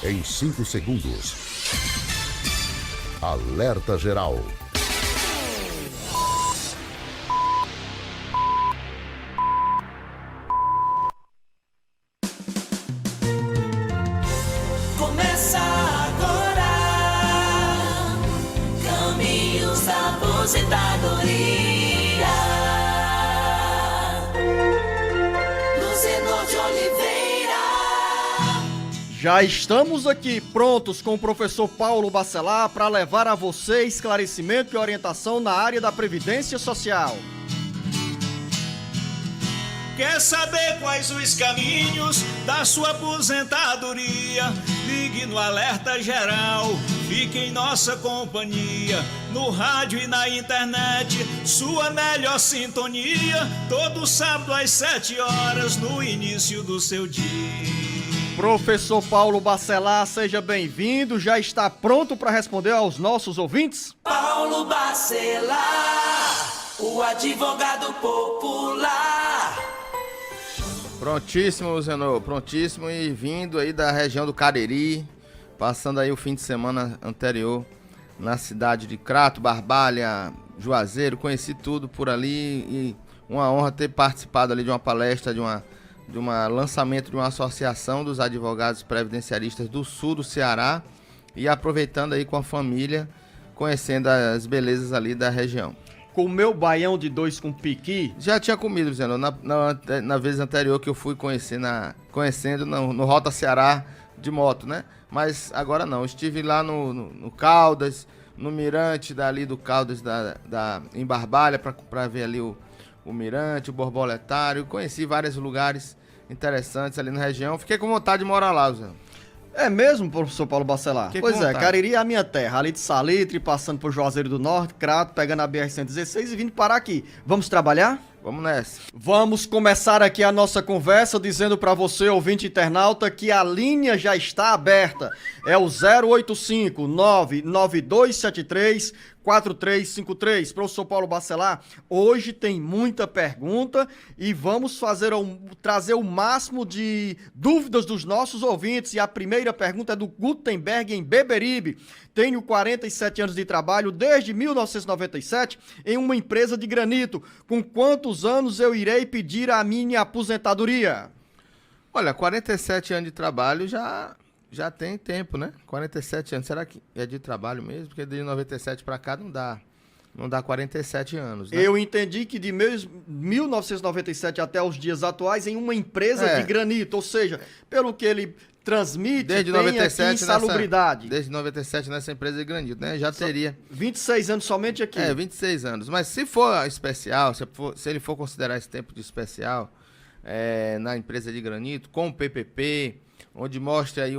em 5 segundos. Alerta geral. Começa agora, Caminhos da Aposentadoria. Luzenor de Oliveira. Já estamos aqui prontos com o professor Paulo Bacelar para levar a você esclarecimento e orientação na área da Previdência Social. Quer saber quais os caminhos da sua aposentadoria? Ligue no Alerta Geral, fique em nossa companhia, no rádio e na internet, sua melhor sintonia, todo sábado às 7 horas, no início do seu dia. Professor Paulo Bacelar, seja bem-vindo. Já está pronto para responder aos nossos ouvintes? Paulo Bacelar, o advogado popular. Prontíssimo, Luzenor, prontíssimo, e vindo aí da região do Cariri, passando aí o fim de semana anterior na cidade de Crato, Barbalha, Juazeiro, conheci tudo por ali e uma honra ter participado ali de uma palestra, de um lançamento de uma associação dos advogados previdenciaristas do sul do Ceará e aproveitando aí com a família, conhecendo as belezas ali da região. Comeu baião de 2 com piqui? Já tinha comido, Luciano, na vez anterior que eu fui conhecendo no Rota Ceará de moto, né? Mas agora não, estive lá no Caldas, no Mirante dali do Caldas em Barbalha para ver ali o Mirante, o Borboletário, conheci vários lugares interessantes ali na região, fiquei com vontade de morar lá, Luciano. É mesmo, professor Paulo Bacelar? Pois é, Cariri é a minha terra, ali de Salitre, passando por Juazeiro do Norte, Crato, pegando a BR-116 e vindo parar aqui. Vamos trabalhar? Vamos nessa. Vamos começar aqui a nossa conversa dizendo para você, ouvinte internauta, que a linha já está aberta. É o 085 99273 4353. Professor Paulo Bacelar, hoje tem muita pergunta e vamos trazer o máximo de dúvidas dos nossos ouvintes. E a primeira pergunta é do Gutenberg em Beberibe. Tenho 47 anos de trabalho desde 1997 em uma empresa de granito. Com quantos anos eu irei pedir a minha aposentadoria? Olha, 47 anos de trabalho já tem tempo, né? 47 anos, será que é de trabalho mesmo? Porque de 97 para cá não dá 47 anos, né? Eu entendi que de 1997 até os dias atuais em uma empresa de granito, ou seja, pelo que ele transmite, desde tem 97 aqui insalubridade. Desde 97 nessa empresa de granito, né? Já teria 26 anos somente aqui. 26 anos. Mas se for especial, se ele for considerar esse tempo de especial na empresa de granito, com o PPP, onde mostra aí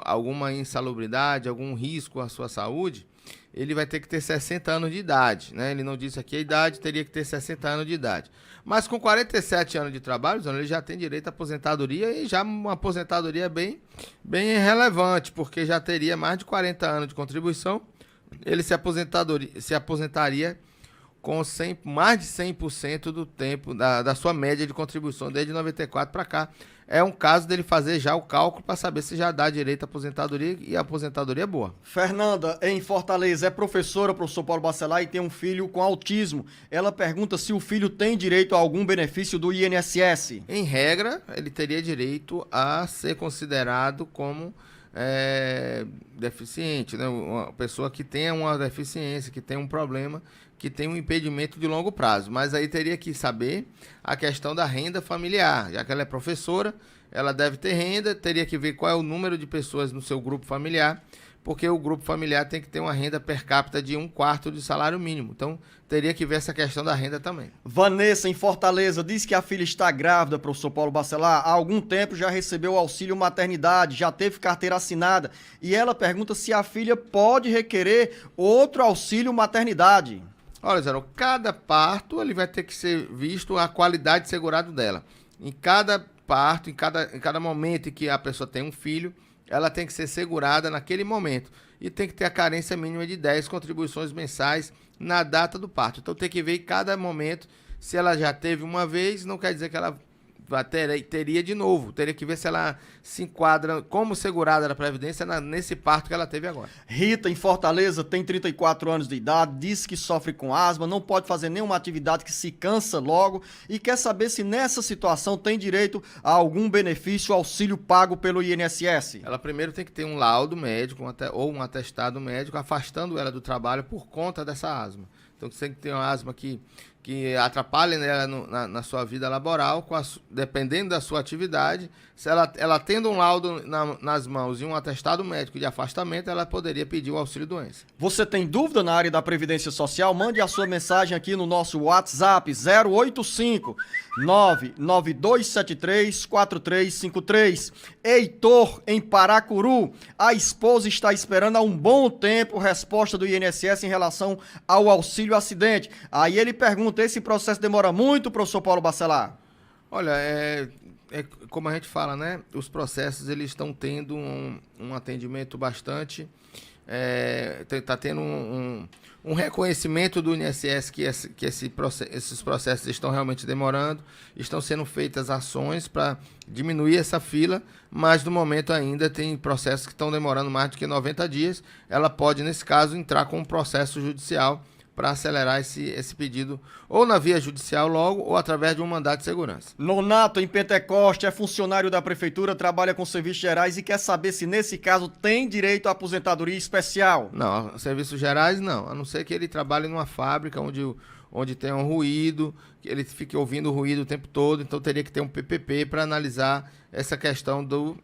alguma insalubridade, algum risco à sua saúde, ele vai ter que ter 60 anos de idade, né? Ele não disse aqui a idade, teria que ter 60 anos de idade. Mas com 47 anos de trabalho, ele já tem direito à aposentadoria e já uma aposentadoria bem relevante, porque já teria mais de 40 anos de contribuição. Ele se aposentaria com mais de 100% do tempo da sua média de contribuição desde 94 para cá. É um caso dele fazer já o cálculo para saber se já dá direito à aposentadoria e a aposentadoria é boa. Fernanda, em Fortaleza, é professora, professor Paulo Bacelar, e tem um filho com autismo. Ela pergunta se o filho tem direito a algum benefício do INSS. Em regra, ele teria direito a ser considerado como deficiente, né? Uma pessoa que tenha uma deficiência, que tem um problema, que tem um impedimento de longo prazo. Mas aí teria que saber a questão da renda familiar. Já que ela é professora, ela deve ter renda, teria que ver qual é o número de pessoas no seu grupo familiar, porque o grupo familiar tem que ter uma renda per capita de 1/4 de salário mínimo. Então, teria que ver essa questão da renda também. Vanessa, em Fortaleza, diz que a filha está grávida, professor Paulo Bacelar. Há algum tempo já recebeu auxílio maternidade, já teve carteira assinada. E ela pergunta se a filha pode requerer outro auxílio maternidade. Olha, Zé, cada parto ele vai ter que ser visto a qualidade de segurado dela. Em cada parto, em cada momento em que a pessoa tem um filho, ela tem que ser segurada naquele momento. E tem que ter a carência mínima de 10 contribuições mensais na data do parto. Então tem que ver em cada momento, se ela já teve uma vez, não quer dizer que ela teria de novo, teria que ver se ela se enquadra como segurada da Previdência nesse parto que ela teve agora. Rita, em Fortaleza, tem 34 anos de idade, diz que sofre com asma, não pode fazer nenhuma atividade, que se cansa logo e quer saber se nessa situação tem direito a algum benefício, auxílio pago pelo INSS. Ela primeiro tem que ter um laudo médico ou um atestado médico afastando ela do trabalho por conta dessa asma. Então, você tem que ter uma asma que atrapalhe ela na sua vida laboral, dependendo da sua atividade. Se ela tendo um laudo nas mãos e um atestado médico de afastamento, ela poderia pedir o auxílio-doença. Você tem dúvida na área da Previdência Social? Mande a sua mensagem aqui no nosso WhatsApp 085 99273 4353. Heitor, em Paracuru, a esposa está esperando há um bom tempo resposta do INSS em relação ao auxílio acidente. Aí ele pergunta, esse processo demora muito, professor Paulo Bacelar? Olha, como a gente fala, né? Os processos, eles estão tendo um atendimento bastante... Está tendo um reconhecimento do INSS que esses processos estão realmente demorando, estão sendo feitas ações para diminuir essa fila, mas no momento ainda tem processos que estão demorando mais do que 90 dias. Ela pode, nesse caso, entrar com um processo judicial para acelerar esse pedido, ou na via judicial logo, ou através de um mandato de segurança. Nonato, em Pentecoste, é funcionário da prefeitura, trabalha com serviços gerais e quer saber se, nesse caso, tem direito à aposentadoria especial. Não, serviços gerais não, a não ser que ele trabalhe numa fábrica onde tem um ruído, que ele fique ouvindo o ruído o tempo todo, então teria que ter um PPP para analisar essa questão do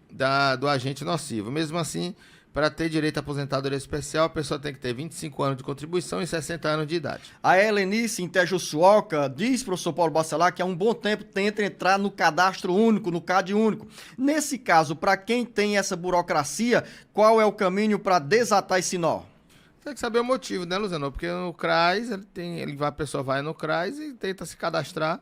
agente nocivo. Mesmo assim, para ter direito à aposentadoria especial, a pessoa tem que ter 25 anos de contribuição e 60 anos de idade. A Helenice, em Tejuçuoca, diz, professor Paulo Bacelar, que há um bom tempo tenta entrar no cadastro único, no CAD único. Nesse caso, para quem tem essa burocracia, qual é o caminho para desatar esse nó? Tem que saber o motivo, né, Luciano? Porque no CRAS, a pessoa vai no CRAS e tenta se cadastrar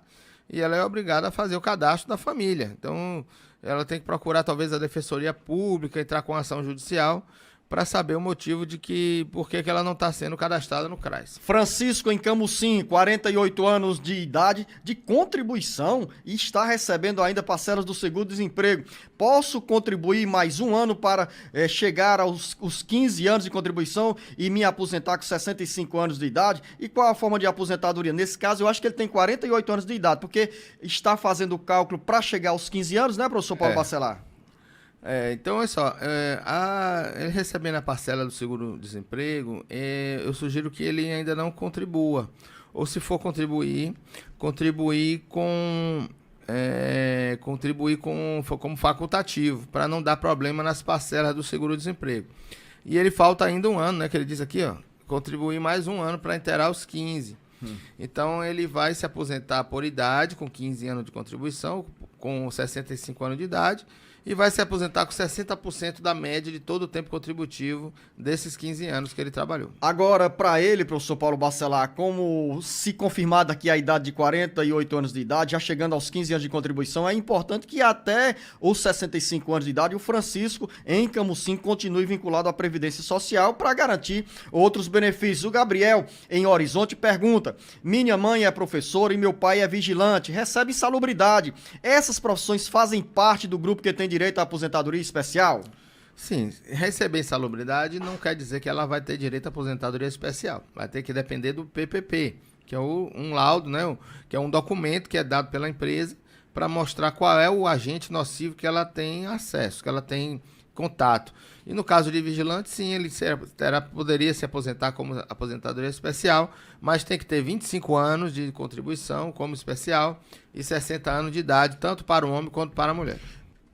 e ela é obrigada a fazer o cadastro da família. Então, ela tem que procurar talvez a Defensoria Pública, entrar com ação judicial para saber o motivo de por que ela não está sendo cadastrada no CRAS. Francisco, em Camusim, 48 anos de idade, de contribuição e está recebendo ainda parcelas do seguro-desemprego. Posso contribuir mais um ano para chegar aos 15 anos de contribuição e me aposentar com 65 anos de idade? E qual a forma de aposentadoria? Nesse caso, eu acho que ele tem 48 anos de idade, porque está fazendo o cálculo para chegar aos 15 anos, né, professor Paulo Bacelar? Então, olha só, ele recebendo a parcela do seguro-desemprego, eu sugiro que ele ainda não contribua. Ou se for contribuir como facultativo, para não dar problema nas parcelas do seguro-desemprego. E ele falta ainda um ano, né, que ele diz aqui, contribuir mais um ano para inteirar os 15. Então, ele vai se aposentar por idade, com 15 anos de contribuição, com 65 anos de idade, e vai se aposentar com 60% da média de todo o tempo contributivo desses 15 anos que ele trabalhou. Agora, para ele, professor Paulo Bacelar, como se confirmar daqui a idade de 48 anos de idade, já chegando aos 15 anos de contribuição, é importante que até os 65 anos de idade o Francisco, em Camusim, continue vinculado à Previdência Social para garantir outros benefícios. O Gabriel, em Horizonte, pergunta: minha mãe é professora e meu pai é vigilante, recebe insalubridade. Essas profissões fazem parte do grupo que tem direito à aposentadoria especial? Sim, receber insalubridade não quer dizer que ela vai ter direito à aposentadoria especial. Vai ter que depender do PPP, que é um laudo, né? Que é um documento que é dado pela empresa para mostrar qual é o agente nocivo que ela tem acesso, que ela tem contato. E no caso de vigilante, sim, ele poderia se aposentar como aposentadoria especial, mas tem que ter 25 anos de contribuição como especial e 60 anos de idade, tanto para o homem quanto para a mulher.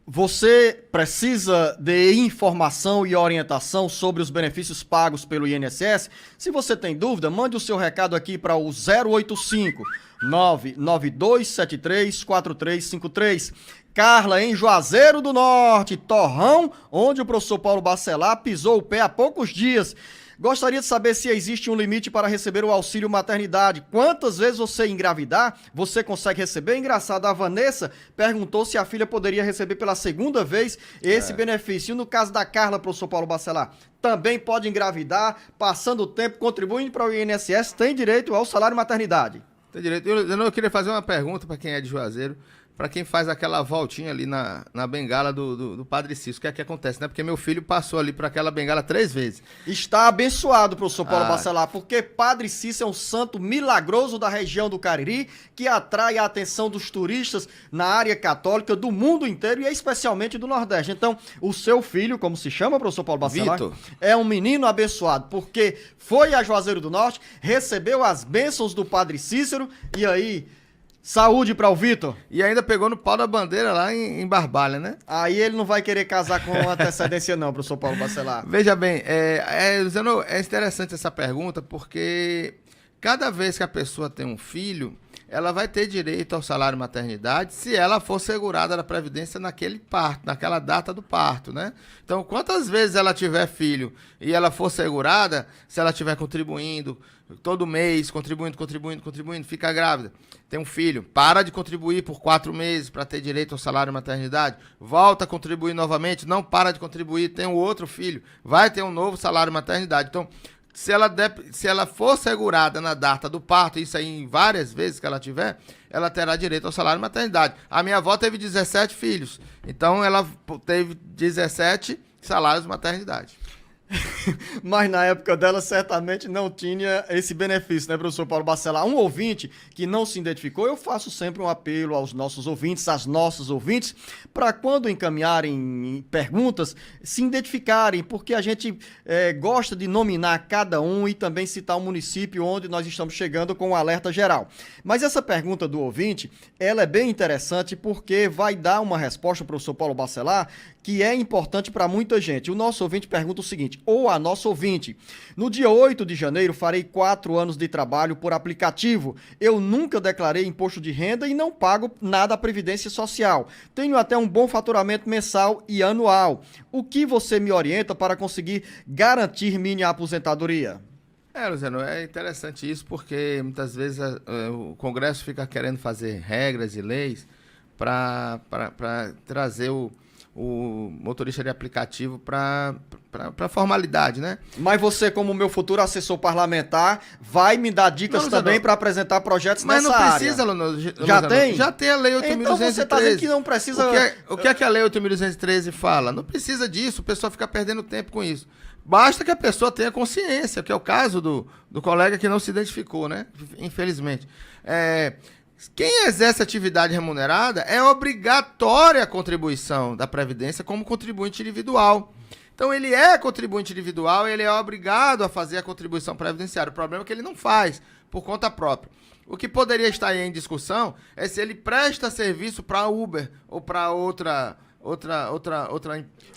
Você precisa de informação e orientação sobre os benefícios pagos pelo INSS? Se você tem dúvida, mande o seu recado aqui para o 085 99273 4353. Carla, em Juazeiro do Norte, Torrão, onde o professor Paulo Bacelar pisou o pé há poucos dias. Gostaria de saber se existe um limite para receber o auxílio maternidade. Quantas vezes você engravidar, você consegue receber? Engraçado, a Vanessa perguntou se a filha poderia receber pela segunda vez esse benefício. E no caso da Carla, professor Paulo Bacelar, também pode engravidar, passando o tempo, contribuindo para o INSS, tem direito ao salário maternidade. Tem direito. Eu queria fazer uma pergunta para quem é de Juazeiro. para quem faz aquela voltinha ali na bengala do Padre Cícero. O que é que acontece, né? Porque meu filho passou ali por aquela bengala 3 vezes. Está abençoado, professor Paulo Bacelar, porque Padre Cícero é um santo milagroso da região do Cariri, que atrai a atenção dos turistas na área católica do mundo inteiro e especialmente do Nordeste. Então, o seu filho, como se chama, professor Paulo Bacelar? Vitor. É um menino abençoado, porque foi a Juazeiro do Norte, recebeu as bênçãos do Padre Cícero, e aí, saúde para o Vitor. E ainda pegou no pau da bandeira lá em Barbalha, né? Aí ele não vai querer casar com antecedência não, professor Paulo Bacelar. Veja bem, Luciano, é interessante essa pergunta, porque cada vez que a pessoa tem um filho, ela vai ter direito ao salário maternidade se ela for segurada da Previdência naquele parto, naquela data do parto, né? Então, quantas vezes ela tiver filho e ela for segurada, se ela estiver contribuindo todo mês, contribuindo, fica grávida, tem um filho, para de contribuir por 4 meses para ter direito ao salário maternidade, volta a contribuir novamente, não para de contribuir, tem um outro filho, vai ter um novo salário maternidade. Então, se ela for segurada na data do parto, isso aí em várias vezes que ela tiver, ela terá direito ao salário maternidade. A minha avó teve 17 filhos, então ela teve 17 salários maternidade. Mas na época dela certamente não tinha esse benefício, né, professor Paulo Bacelar? Um ouvinte que não se identificou, eu faço sempre um apelo aos nossos ouvintes, às nossas ouvintes, para quando encaminharem perguntas, se identificarem, porque a gente gosta de nominar cada um e também citar o município onde nós estamos chegando com o alerta geral. Mas essa pergunta do ouvinte, ela é bem interessante porque vai dar uma resposta, professor Paulo Bacelar, que é importante para muita gente. O nosso ouvinte pergunta o seguinte, ou a nossa ouvinte: no dia 8 de janeiro farei 4 anos de trabalho por aplicativo. Eu nunca declarei imposto de renda e não pago nada à Previdência Social. Tenho até um bom faturamento mensal e anual. O que você me orienta para conseguir garantir minha aposentadoria? Luciano, é interessante isso porque muitas vezes o Congresso fica querendo fazer regras e leis para trazer o motorista de aplicativo para formalidade, né? Mas você, como meu futuro assessor parlamentar, vai me dar dicas também para apresentar projetos nessa área. Mas não precisa, Já tem? Já tem a Lei 8.213. Então você está dizendo que não precisa... O que é que a Lei 8.213 fala? Não precisa disso, o pessoal fica perdendo tempo com isso. Basta que a pessoa tenha consciência, que é o caso do colega que não se identificou, né? Infelizmente. Quem exerce atividade remunerada é obrigatória a contribuição da Previdência como contribuinte individual. Então, ele é contribuinte individual, ele é obrigado a fazer a contribuição previdenciária. O problema é que ele não faz por conta própria. O que poderia estar aí em discussão é se ele presta serviço para Uber ou para outra empresa,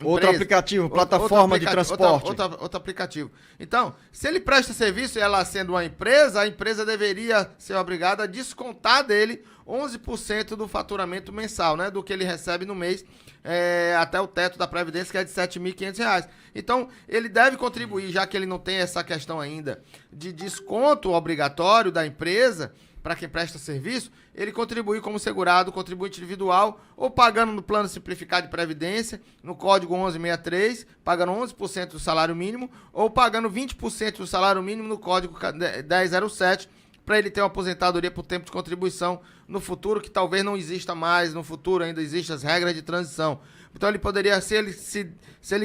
outro aplicativo, plataforma de transporte. Outro aplicativo. Então, se ele presta serviço e ela sendo uma empresa, a empresa deveria ser obrigada a descontar dele 11% do faturamento mensal, né? Do que ele recebe no mês, até o teto da Previdência, que é de R$ 7.500. Então, ele deve contribuir, já que ele não tem essa questão ainda de desconto obrigatório da empresa para quem presta serviço, ele contribui como segurado, contribuinte individual, ou pagando no plano simplificado de previdência, no código 1163, pagando 11% do salário mínimo, ou pagando 20% do salário mínimo no código 1007, para ele ter uma aposentadoria por tempo de contribuição no futuro, que talvez não exista mais, no futuro ainda existem as regras de transição. Então ele poderia, se ele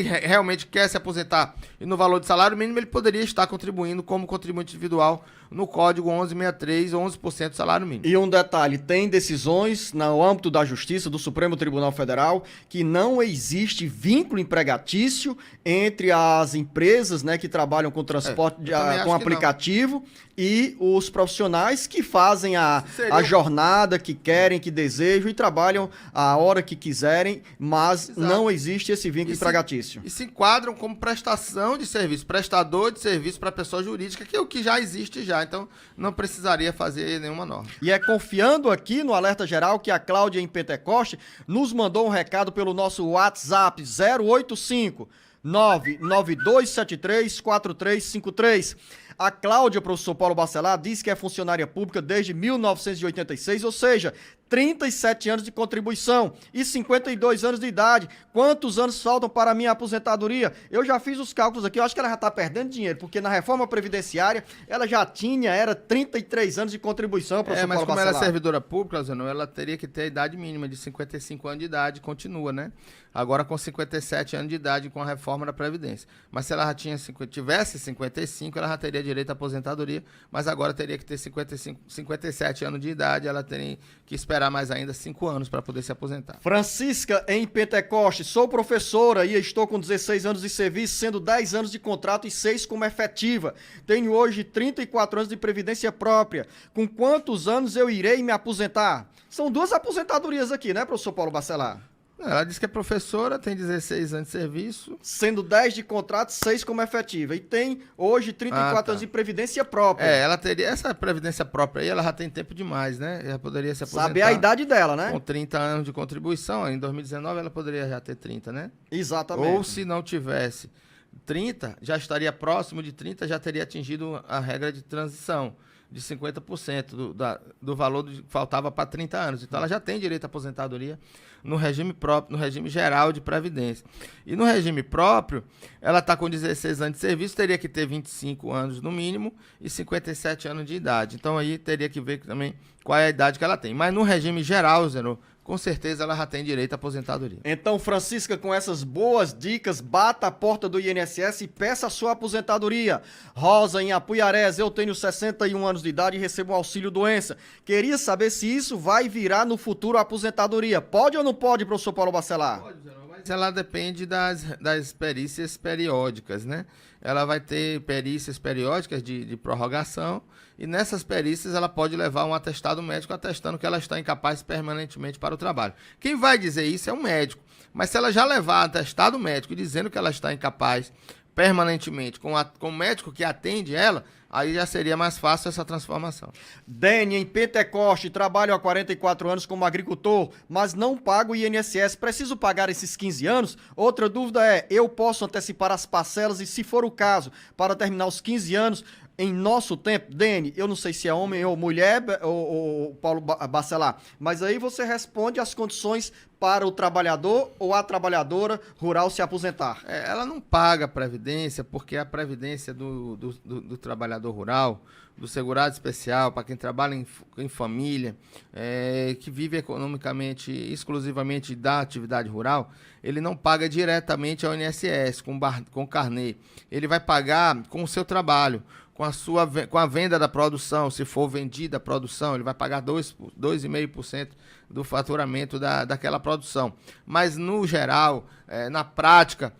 realmente quer se aposentar e no valor de salário mínimo, ele poderia estar contribuindo como contribuinte individual no código 1163, 11% do salário mínimo. E um detalhe, tem decisões no âmbito da Justiça, do Supremo Tribunal Federal, que não existe vínculo empregatício entre as empresas, né, que trabalham com transporte com aplicativo e os profissionais que fazem a jornada que querem, que desejam e trabalham a hora que quiserem, mas Exato. Não existe esse vínculo empregatício. E se enquadram como prestação de serviço, prestador de serviço para pessoa jurídica, que é o que já existe já, então não precisaria fazer nenhuma norma. E é confiando aqui no Alerta Geral que a Cláudia em Pentecoste nos mandou um recado pelo nosso WhatsApp 085 992734353. A Cláudia, professor Paulo Bacelar, diz que é funcionária pública desde 1986, ou seja, 37 anos de contribuição e 52 anos de idade. Quantos anos faltam para a minha aposentadoria? Eu já fiz os cálculos aqui, eu acho que ela já está perdendo dinheiro, porque na reforma previdenciária ela já era 33 anos de contribuição, professor mas Paulo como ela é Bacelar. servidora pública, Zenon, ela teria que ter a idade mínima de 55 anos de idade, continua, né? Agora com 57 anos de idade com a reforma da Previdência. Mas se ela já tivesse 55, ela já teria direito à aposentadoria, mas agora teria que ter 57 anos de idade, ela teria que esperar mais ainda 5 anos para poder se aposentar. Francisca, em Pentecoste, sou professora e estou com 16 anos de serviço, sendo 10 anos de contrato e 6 como efetiva. Tenho hoje 34 anos de previdência própria. Com quantos anos eu irei me aposentar? São 2 aposentadorias aqui, né, professor Paulo Bacelar? Ela diz que é professora, tem 16 anos de serviço. Sendo 10 de contrato, 6 como efetiva. E tem hoje 34 anos de previdência própria. Ela teria essa previdência própria aí, ela já tem tempo demais, né? Ela poderia se aposentar. Saber a idade dela, né? Com 30 anos de contribuição, em 2019 ela poderia já ter 30, né? Exatamente. Ou se não tivesse 30, já estaria próximo de 30, já teria atingido a regra de transição de 50% do valor que faltava para 30 anos. Então ela já tem direito à aposentadoria no regime próprio, no regime geral de previdência. E no regime próprio, ela está com 16 anos de serviço, teria que ter 25 anos no mínimo e 57 anos de idade. Então aí teria que ver também qual é a idade que ela tem. Mas no regime geral, Zenon, com certeza ela já tem direito à aposentadoria. Então, Francisca, com essas boas dicas, bata a porta do INSS e peça a sua aposentadoria. Rosa, em Apuiarés, eu tenho 61 anos de idade e recebo um auxílio doença. Queria saber se isso vai virar no futuro a aposentadoria. Pode ou não pode, professor Paulo Bacelar? Pode, mas ela depende das perícias periódicas, né? Ela vai ter perícias periódicas de prorrogação e nessas perícias ela pode levar um atestado médico atestando que ela está incapaz permanentemente para o trabalho. Quem vai dizer isso é um médico, mas se ela já levar atestado médico dizendo que ela está incapaz permanentemente com o médico que atende ela, aí já seria mais fácil essa transformação. Dene, em Pentecoste, trabalho há 44 anos como agricultor, mas não pago o INSS. Preciso pagar esses 15 anos? Outra dúvida é, eu posso antecipar as parcelas e, se for o caso, para terminar os 15 anos, em nosso tempo? Dene, eu não sei se é homem ou mulher, ou Paulo Bacelar, mas aí você responde as condições para o trabalhador ou a trabalhadora rural se aposentar. Ela não paga a previdência porque a previdência do trabalhador rural, do segurado especial, para quem trabalha em família, que vive economicamente, exclusivamente da atividade rural, ele não paga diretamente ao INSS, com carnê. Ele vai pagar com o seu trabalho, com a venda da produção. Se for vendida a produção, ele vai pagar 2,5% do faturamento daquela produção. Mas, no geral, na prática,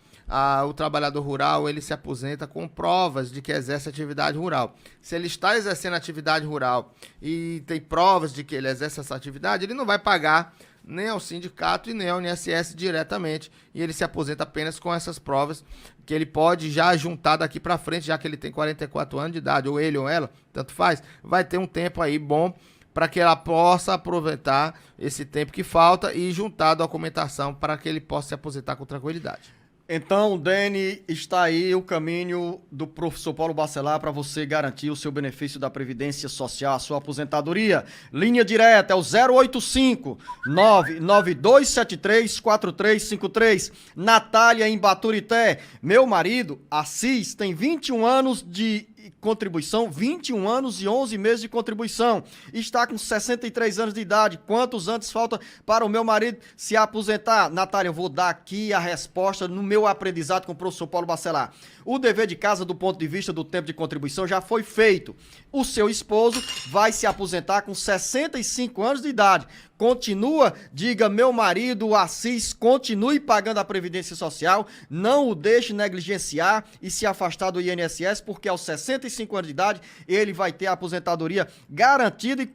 o trabalhador rural ele se aposenta com provas de que exerce atividade rural. Se ele está exercendo atividade rural e tem provas de que ele exerce essa atividade, ele não vai pagar nem ao sindicato e nem ao INSS diretamente, e ele se aposenta apenas com essas provas que ele pode já juntar daqui para frente, já que ele tem 44 anos de idade, ou ele ou ela, tanto faz, vai ter um tempo aí bom para que ela possa aproveitar esse tempo que falta e juntar a documentação para que ele possa se aposentar com tranquilidade. Então, Dene, está aí o caminho do professor Paulo Bacelar para você garantir o seu benefício da Previdência Social, a sua aposentadoria. Linha direta é o 085 99273 4353. Natália, em Baturité. Meu marido, Assis, tem 21 anos de contribuição, 21 anos e 11 meses de contribuição. Está com 63 anos de idade. Quantos anos falta para o meu marido se aposentar? Natália, eu vou dar aqui a resposta no meu aprendizado com o professor Paulo Bacelar. O dever de casa, do ponto de vista do tempo de contribuição, já foi feito. O seu esposo vai se aposentar com 65 anos de idade. Continua, diga, meu marido, Assis, continue pagando a Previdência Social, não o deixe negligenciar e se afastar do INSS, porque aos 65 anos de idade ele vai ter a aposentadoria garantida e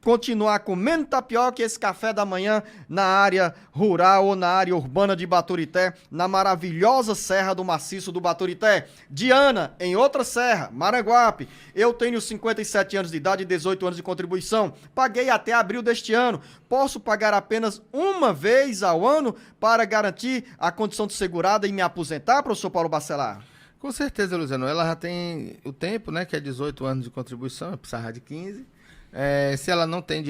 continuar comendo tapioca e esse café da manhã na área rural ou na área urbana de Baturité, na maravilhosa Serra do Maciço do Baturité. Diana, em outra serra, Maranguape, eu tenho 57 anos de idade e 18 anos de contribuição, paguei até abril deste ano. Posso pagar apenas uma vez ao ano para garantir a condição de segurada e me aposentar, professor Paulo Bacelar? Com certeza, Luciano. Ela já tem o tempo, né, que é 18 anos de contribuição, precisava de 15. Se ela não tem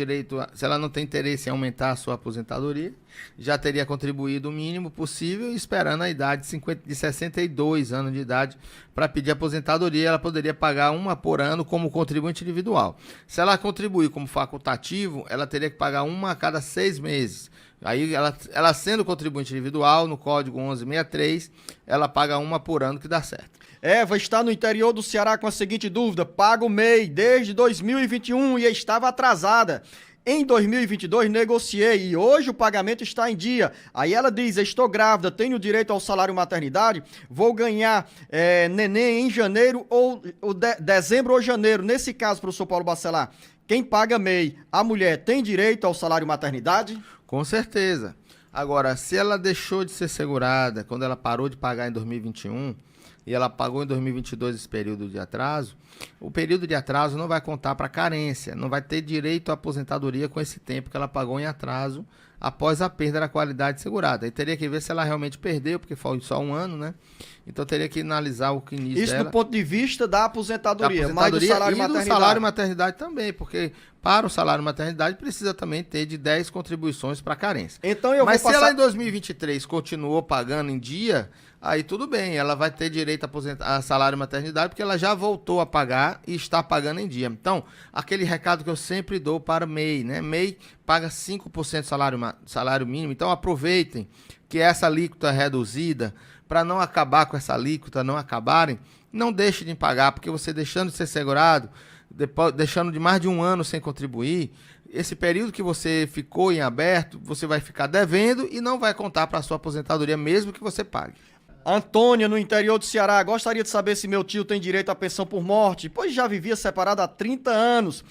se ela não tem interesse em aumentar a sua aposentadoria, já teria contribuído o mínimo possível, esperando a idade de 62 anos de idade para pedir aposentadoria. Ela poderia pagar uma por ano como contribuinte individual. Se ela contribuir como facultativo, ela teria que pagar uma a cada 6 meses. Aí, ela sendo contribuinte individual, no código 1163, ela paga uma por ano, que dá certo. Eva está no interior do Ceará com a seguinte dúvida: paga o MEI desde 2021 e estava atrasada. Em 2022 negociei e hoje o pagamento está em dia. Aí ela diz: estou grávida, tenho direito ao salário maternidade, vou ganhar neném em janeiro ou dezembro ou janeiro. Nesse caso, professor Paulo Bacelar, quem paga MEI, a mulher, tem direito ao salário maternidade? Com certeza. Agora, se ela deixou de ser segurada quando ela parou de pagar em 2021 e ela pagou em 2022 esse período de atraso, o período de atraso não vai contar para carência, não vai ter direito à aposentadoria com esse tempo que ela pagou em atraso após a perda da qualidade segurada. E teria que ver se ela realmente perdeu, porque foi só um ano, né? Então teria que analisar o que início Isso dela. do ponto de vista da aposentadoria, mas do e salário maternidade. do salário maternidade também, porque para o salário maternidade precisa também ter de 10 contribuições para carência. Então eu Mas vou se passar... ela em 2023 continuou pagando em dia, aí tudo bem, ela vai ter direito a salário maternidade, porque ela já voltou a pagar e está pagando em dia. Então, aquele recado que eu sempre dou para o MEI, né? MEI paga 5% do salário mínimo, então aproveitem que essa alíquota é reduzida, para não acabar com essa alíquota, não acabarem, não deixe de pagar, porque você deixando de ser segurado, deixando de mais de um ano sem contribuir, esse período que você ficou em aberto, você vai ficar devendo e não vai contar para a sua aposentadoria, mesmo que você pague. Antônia, no interior do Ceará, gostaria de saber se meu tio tem direito à pensão por morte, pois já vivia separado há 30 anos.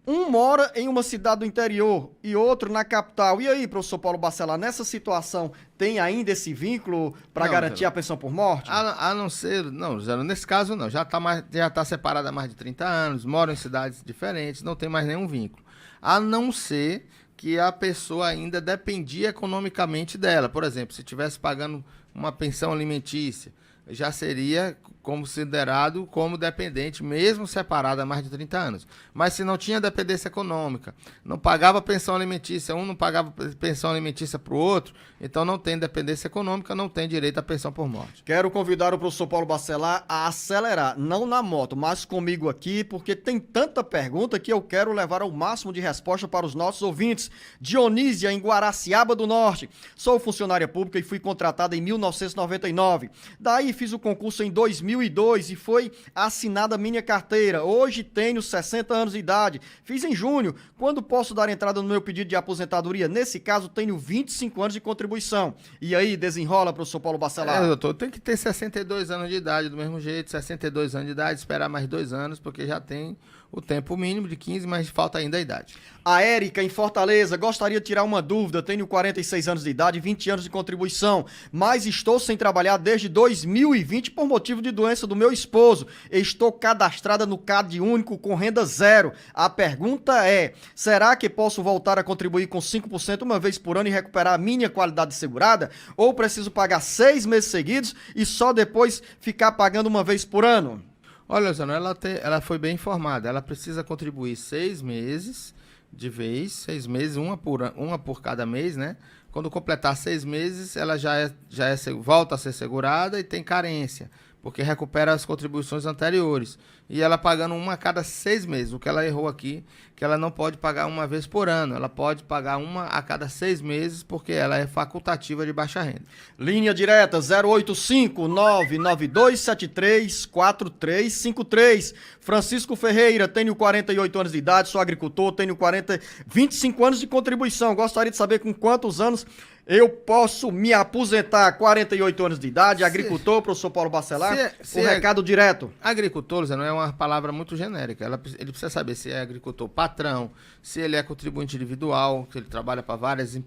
Um mora em uma cidade do interior e outro na capital. E aí, professor Paulo Bacelar, nessa situação, tem ainda esse vínculo para garantir a pensão por morte? A não ser... Não, Zé, nesse caso não. Já tá separado há mais de 30 anos, moram em cidades diferentes, não tem mais nenhum vínculo. A não ser que a pessoa ainda dependia economicamente dela. Por exemplo, se estivesse pagando uma pensão alimentícia, já seria considerado como dependente, mesmo separado há mais de 30 anos. Mas se não tinha dependência econômica, não pagava pensão alimentícia, um não pagava pensão alimentícia para o outro, então não tem dependência econômica, não tem direito à pensão por morte. Quero convidar o professor Paulo Bacelar a acelerar, não na moto, mas comigo aqui, porque tem tanta pergunta que eu quero levar ao máximo de resposta para os nossos ouvintes. Dionísia, em Guaraciaba do Norte. Sou funcionária pública e fui contratada em 1999. Daí fiz o concurso em 2002 e foi assinada a minha carteira. Hoje tenho 60 anos de idade. Fiz em junho. Quando posso dar entrada no meu pedido de aposentadoria? Nesse caso, tenho 25 anos de contribuição. E aí, desenrola, professor Paulo Bacelar? Doutor, tem que ter 62 anos de idade do mesmo jeito, 62 anos de idade, esperar mais 2 anos, porque já tem o tempo mínimo de 15, mas falta ainda a idade. A Érica, em Fortaleza, gostaria de tirar uma dúvida. Tenho 46 anos de idade, 20 anos de contribuição, mas estou sem trabalhar desde 2020 por motivo de doença do meu esposo. Estou cadastrada no CAD único com renda zero. A pergunta é, será que posso voltar a contribuir com 5% uma vez por ano e recuperar a minha qualidade segurada? Ou preciso pagar 6 meses seguidos e só depois ficar pagando uma vez por ano? Olha, Zé, ela foi bem informada. Ela precisa contribuir 6 meses de vez, 6 meses, uma por cada mês, né? Quando completar 6 meses, ela volta a ser segurada e tem carência, porque recupera as contribuições anteriores. E ela pagando uma a cada 6 meses. O que ela errou aqui, que ela não pode pagar uma vez por ano. Ela pode pagar uma a cada 6 meses, porque ela é facultativa de baixa renda. Linha direta 085-99273-4353. Francisco Ferreira, tenho 48 anos de idade, sou agricultor, tenho 25 anos de contribuição. Gostaria de saber com quantos anos eu posso me aposentar. 48 anos de idade, agricultor, professor Paulo Bacelar. Recado direto. Agricultor, Zé, não é uma palavra muito genérica. Ele precisa saber se é agricultor patrão, se ele é contribuinte individual, se ele trabalha para várias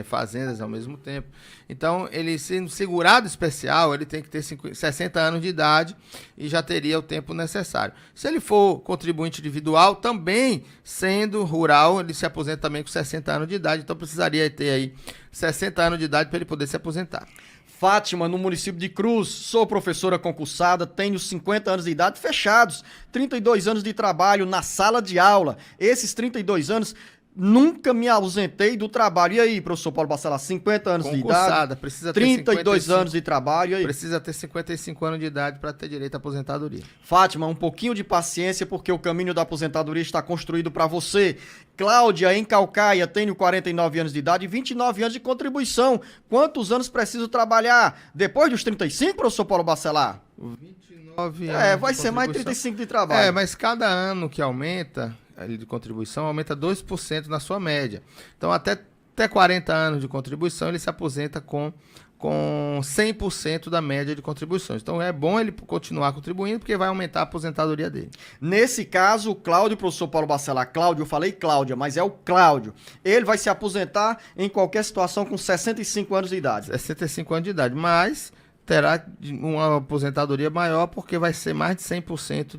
fazendas ao mesmo tempo. Então, ele sendo segurado especial, ele tem que ter 60 anos de idade e já teria o tempo necessário. Se ele for contribuinte individual, também sendo rural, ele se aposenta também com 60 anos de idade. Então, precisaria ter aí 60 anos de idade para ele poder se aposentar. Fátima, no município de Cruz. Sou professora concursada, tenho 50 anos de idade fechados, 32 anos de trabalho na sala de aula. Esses 32 anos, nunca me ausentei do trabalho. E aí, professor Paulo Bacelar, 50 anos de idade, precisa ter 32 anos de trabalho, e aí? Precisa ter 55 anos de idade para ter direito à aposentadoria. Fátima, um pouquinho de paciência, porque o caminho da aposentadoria está construído para você. Cláudia, em Calcaia, tenho 49 anos de idade e 29 anos de contribuição. Quantos anos preciso trabalhar? Depois dos 35, professor Paulo Bacelar? 29 anos. Vai ser mais 35 de trabalho. Mas cada ano que aumenta de contribuição, aumenta 2% na sua média. Então, até 40 anos de contribuição, ele se aposenta com 100% da média de contribuições. Então, é bom ele continuar contribuindo, porque vai aumentar a aposentadoria dele. Nesse caso, o Cláudio, professor Paulo Bacelar, Cláudio, eu falei Cláudia, mas é o Cláudio. Ele vai se aposentar em qualquer situação com 65 anos de idade. 65 anos de idade, mas terá uma aposentadoria maior, porque vai ser mais de 100%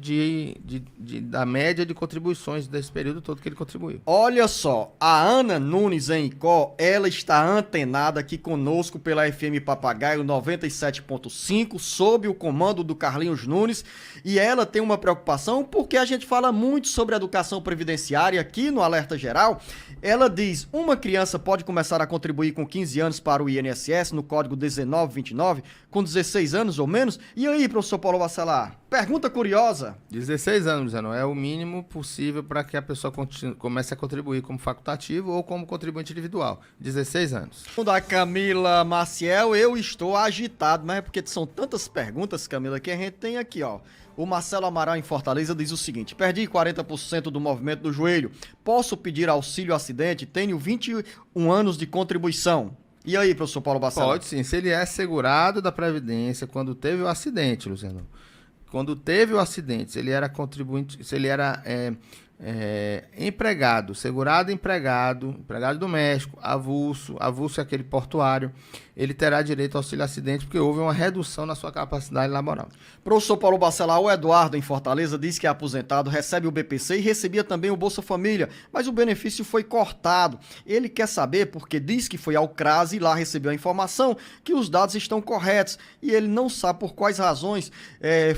da média de contribuições desse período todo que ele contribuiu. Olha só, a Ana Nunes em Icó, ela está antenada aqui conosco pela FM Papagaio 97.5, sob o comando do Carlinhos Nunes, e ela tem uma preocupação porque a gente fala muito sobre educação previdenciária aqui no Alerta Geral. Ela diz, uma criança pode começar a contribuir com 15 anos para o INSS, no código 1929, com 16 anos ou menos? E aí, professor Paulo Bacelar? Pergunta curiosa. 16 anos, Zé, não é o mínimo possível para que a pessoa comece a contribuir como facultativo ou como contribuinte individual. 16 anos. Da Camila Maciel, eu estou agitado, mas é porque são tantas perguntas, Camila, que a gente tem aqui, ó. O Marcelo Amaral em Fortaleza diz o seguinte: perdi 40% do movimento do joelho. Posso pedir auxílio acidente? Tenho 21 anos de contribuição. E aí, professor Paulo Bacelar? Pode sim, se ele é segurado da Previdência quando teve o acidente, Luciano. Quando teve o acidente, se ele era contribuinte, se ele era empregado, segurado empregado doméstico, avulso é aquele portuário, ele terá direito ao auxílio acidente porque houve uma redução na sua capacidade laboral. Professor Paulo Bacelar, o Eduardo em Fortaleza diz que é aposentado, recebe o BPC e recebia também o Bolsa Família, mas o benefício foi cortado. Ele quer saber porque diz que foi ao CRAS e lá recebeu a informação que os dados estão corretos e ele não sabe por quais razões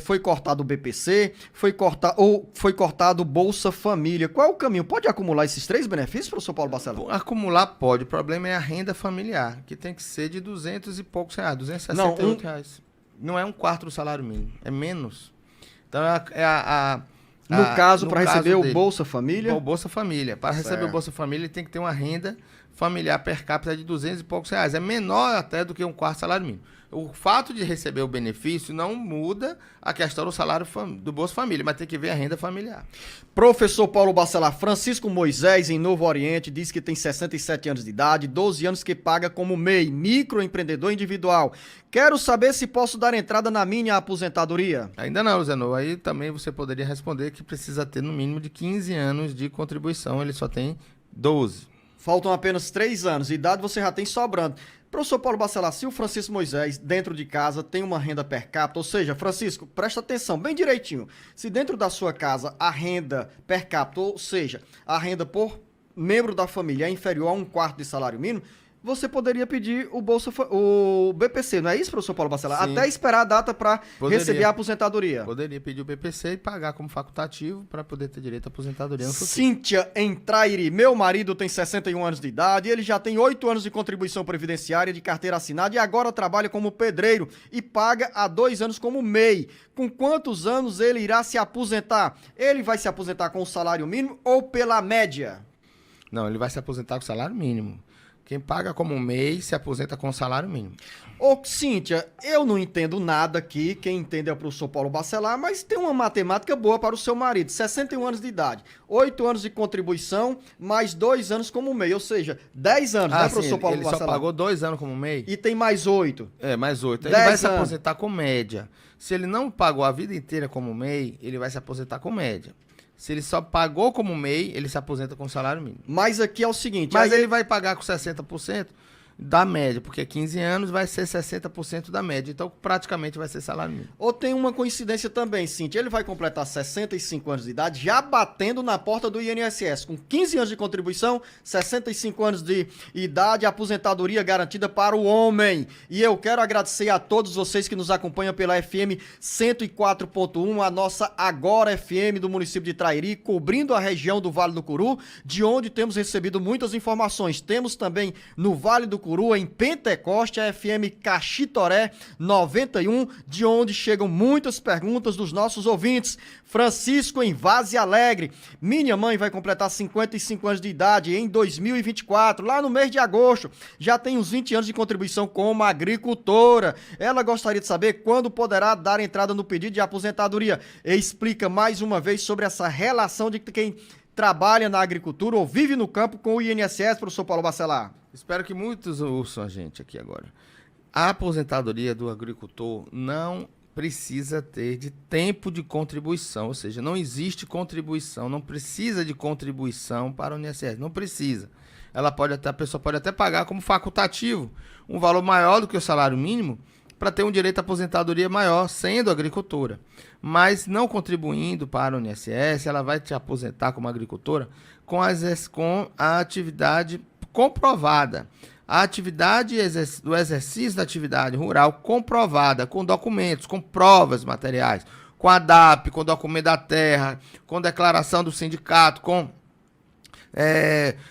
foi cortado o BPC, foi cortado o Bolsa Família. Qual é o caminho? Pode acumular esses 3 benefícios, professor Paulo Bacelar? Acumular pode, o problema é a renda familiar, que tem que ser de 200 e poucos reais, 268 reais. Não é um quarto do salário mínimo, é menos. Então no caso, para receber o Bolsa Família? O Bolsa Família. Para receber o Bolsa Família, ele tem que ter uma renda familiar per capita de 200 e poucos reais. É menor até do que um quarto salário mínimo. O fato de receber o benefício não muda a questão do salário do Bolsa Família, mas tem que ver a renda familiar. Professor Paulo Bacelar, Francisco Moisés, em Novo Oriente, diz que tem 67 anos de idade, 12 anos que paga como MEI, microempreendedor individual. Quero saber se posso dar entrada na minha aposentadoria. Ainda não, Zenon. Aí também você poderia responder que precisa ter no mínimo de 15 anos de contribuição, ele só tem 12. Faltam apenas 3 anos, idade você já tem sobrando. Professor Paulo Bacelar, se o Francisco Moisés, dentro de casa, tem uma renda per capita, ou seja, Francisco, presta atenção bem direitinho. Se dentro da sua casa a renda per capita, ou seja, a renda por membro da família é inferior a um quarto de salário mínimo, você poderia pedir o BPC, não é isso, professor Paulo Bacelar? Sim. Até esperar a data para receber a aposentadoria. Poderia pedir o BPC e pagar como facultativo para poder ter direito à aposentadoria no futuro. Cíntia em Trairi, meu marido tem 61 anos de idade, ele já tem 8 anos de contribuição previdenciária de carteira assinada e agora trabalha como pedreiro e paga há 2 anos como MEI. Com quantos anos ele irá se aposentar? Ele vai se aposentar com o salário mínimo ou pela média? Não, ele vai se aposentar com o salário mínimo. Quem paga como MEI se aposenta com o salário mínimo. Ô, Cíntia, eu não entendo nada aqui, quem entende é o professor Paulo Bacelar, mas tem uma matemática boa para o seu marido, 61 anos de idade, 8 anos de contribuição, mais 2 anos como MEI, ou seja, 10 anos, né, professor Paulo Bacelar? Ele só pagou 2 anos como MEI? E tem mais 8. Mais 8. Ele vai se aposentar com média. Se ele não pagou a vida inteira como MEI, ele vai se aposentar com média. Se ele só pagou como MEI, ele se aposenta com salário mínimo. Mas aqui é o seguinte... Mas ele vai pagar com 60%. da média, porque 15 anos vai ser 60% da média, então praticamente vai ser salário mínimo. Ou tem uma coincidência também, Cíntia, ele vai completar 65 anos de idade, já batendo na porta do INSS, com 15 anos de contribuição, 65 anos de idade, aposentadoria garantida para o homem. E eu quero agradecer a todos vocês que nos acompanham pela FM 104.1, a nossa Agora FM do município de Trairi, cobrindo a região do Vale do Curu, de onde temos recebido muitas informações. Temos também no Vale do Curu, em Pentecoste, a FM Caxitoré 91, de onde chegam muitas perguntas dos nossos ouvintes. Francisco, em Vaze Alegre. Minha mãe vai completar 55 anos de idade em 2024, lá no mês de agosto. Já tem uns 20 anos de contribuição como agricultora. Ela gostaria de saber quando poderá dar entrada no pedido de aposentadoria. Explica mais uma vez sobre essa relação de quem trabalha na agricultura ou vive no campo com o INSS, professor Paulo Bacelar. Espero que muitos ouçam a gente aqui agora. A aposentadoria do agricultor não precisa ter de tempo de contribuição, ou seja, não existe contribuição, não precisa de contribuição para o INSS, não precisa. A pessoa pode até pagar como facultativo um valor maior do que o salário mínimo para ter um direito à aposentadoria maior, sendo agricultora. Mas não contribuindo para o INSS, ela vai te aposentar como agricultora com a atividade comprovada. A atividade do exercício da atividade rural comprovada, com documentos, com provas materiais, com a DAP, com documento da terra, com declaração do sindicato, com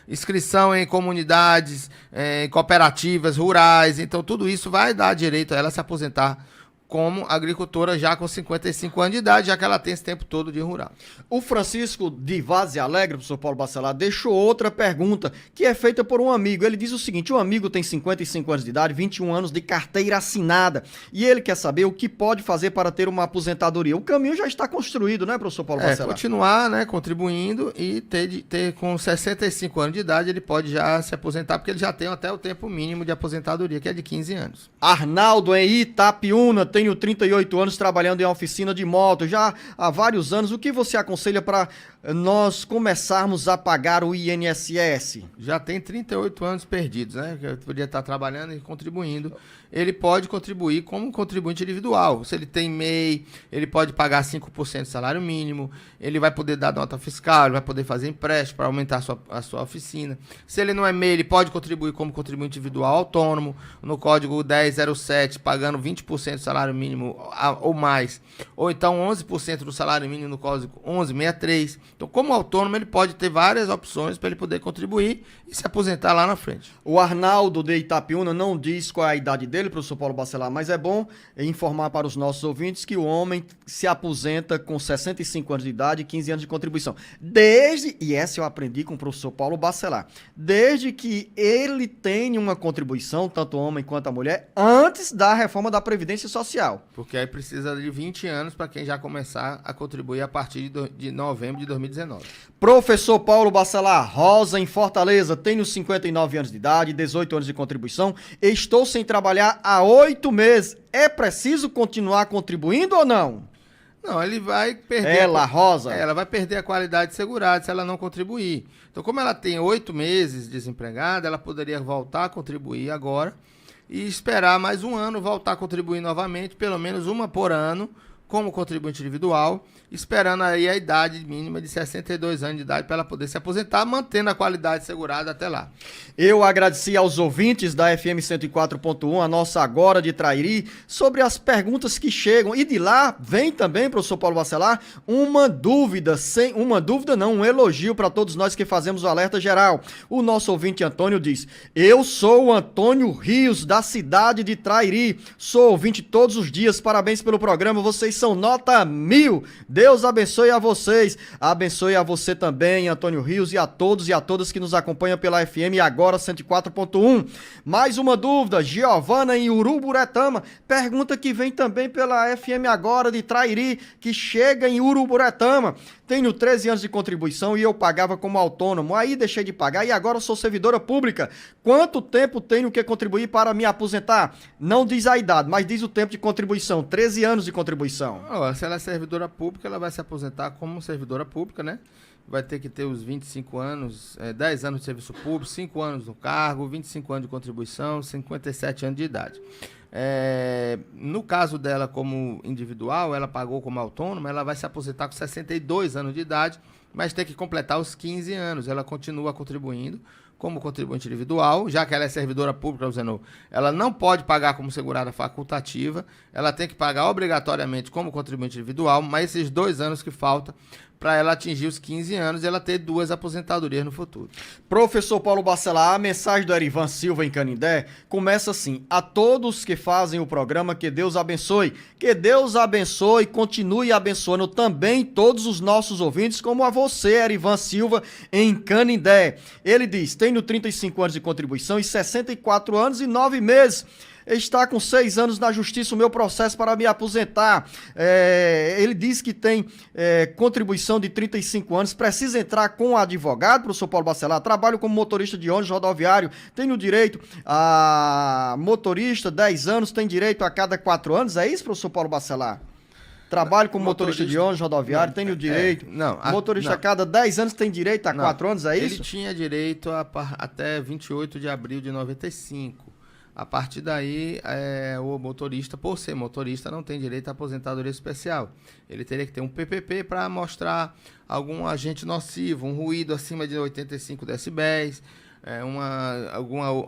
inscrição em comunidades, em cooperativas rurais. Então, tudo isso vai dar direito a ela se aposentar como agricultora já com 55 anos de idade, já que ela tem esse tempo todo de rural. O Francisco de Vaze Alegre, professor Paulo Bacelar, deixou outra pergunta, que é feita por um amigo. Ele diz o seguinte: um amigo tem 55 anos de idade, 21 anos de carteira assinada, e ele quer saber o que pode fazer para ter uma aposentadoria. O caminho já está construído, né, professor Paulo Bacelar? Continuar, né, contribuindo e ter com 65 anos de idade, ele pode já se aposentar, porque ele já tem até o tempo mínimo de aposentadoria, que é de 15 anos. Arnaldo, em Itapiúna, tenho 38 anos trabalhando em oficina de moto, já há vários anos. O que você aconselha para nós começarmos a pagar o INSS? Já tem 38 anos perdidos, né? Que eu podia estar trabalhando e contribuindo. Ele pode contribuir como contribuinte individual. Se ele tem MEI, ele pode pagar 5% do salário mínimo, ele vai poder dar nota fiscal, ele vai poder fazer empréstimo para aumentar a sua oficina. Se ele não é MEI, ele pode contribuir como contribuinte individual autônomo, no código 1007, pagando 20% do salário mínimo ou mais, ou então 11% do salário mínimo no código 1163. Então, como autônomo, ele pode ter várias opções para ele poder contribuir e se aposentar lá na frente. O Arnaldo de Itapiúna não diz qual é a idade dele, professor Paulo Bacelar, mas é bom informar para os nossos ouvintes que o homem se aposenta com 65 anos de idade e 15 anos de contribuição. E essa eu aprendi com o professor Paulo Bacelar, desde que ele tenha uma contribuição, tanto o homem quanto a mulher, antes da reforma da Previdência Social. Porque aí precisa de 20 anos para quem já começar a contribuir a partir de novembro de 2019. Professor Paulo Bacelar, Rosa, em Fortaleza, tenho 59 anos de idade, 18 anos de contribuição, estou sem trabalhar há 8 meses. É preciso continuar contribuindo ou não? Não, ele vai perder... Rosa? Ela vai perder a qualidade de segurado se ela não contribuir. Então, como ela tem 8 meses desempregada, ela poderia voltar a contribuir agora e esperar mais um ano, voltar a contribuir novamente, pelo menos uma por ano, como contribuinte individual, esperando aí a idade mínima de 62 anos de idade para ela poder se aposentar, mantendo a qualidade segurada até lá. Eu agradeci aos ouvintes da FM 104.1, a nossa Agora de Trairi, sobre as perguntas que chegam. E de lá vem também, professor Paulo Bacelar, um elogio para todos nós que fazemos o alerta geral. O nosso ouvinte Antônio diz: eu sou o Antônio Rios, da cidade de Trairi. Sou ouvinte todos os dias, parabéns pelo programa, vocês são nota 1000. Deus abençoe a vocês, abençoe a você também, Antônio Rios, e a todos e a todas que nos acompanham pela FM Agora 104.1. Mais uma dúvida, Giovana em Uruburetama, pergunta que vem também pela FM Agora de Trairi, que chega em Uruburetama. Tenho 13 anos de contribuição e eu pagava como autônomo, aí deixei de pagar e agora sou servidora pública. Quanto tempo tenho que contribuir para me aposentar? Não diz a idade, mas diz o tempo de contribuição, 13 anos de contribuição. Se ela é servidora pública, ela vai se aposentar como servidora pública, né? vai ter que ter os 25 anos, 10 anos de serviço público, 5 anos no cargo, 25 anos de contribuição, 57 anos de idade. No caso dela como individual, ela pagou como autônoma, ela vai se aposentar com 62 anos de idade, mas tem que completar os 15 anos. Ela continua contribuindo como contribuinte individual, já que ela é servidora pública, Luciano, ela não pode pagar como segurada facultativa, ela tem que pagar obrigatoriamente como contribuinte individual, mas esses 2 anos que faltam para ela atingir os 15 anos e ela ter 2 aposentadorias no futuro. Professor Paulo Bacelar, a mensagem do Erivan Silva em Canindé começa assim: a todos que fazem o programa, que Deus abençoe. Que Deus abençoe e continue abençoando também todos os nossos ouvintes, como a você, Erivan Silva, em Canindé. Ele diz: tenho 35 anos de contribuição e 64 anos e 9 meses. Está com 6 anos na justiça o meu processo para me aposentar. Ele diz que tem contribuição de 35 anos, precisa entrar com advogado, professor Paulo Bacelar. Trabalho como motorista de ônibus rodoviário, tenho direito a motorista, 10 anos, tem direito a cada 4 anos. É isso, professor Paulo Bacelar? Trabalho como motorista de ônibus rodoviário, tenho direito. Motorista a cada 10 anos tem direito a 4 anos, é isso? Ele tinha direito até 28 de abril de 95. A partir daí, o motorista, por ser motorista, não tem direito à aposentadoria especial. Ele teria que ter um PPP para mostrar algum agente nocivo, um ruído acima de 85 decibéis,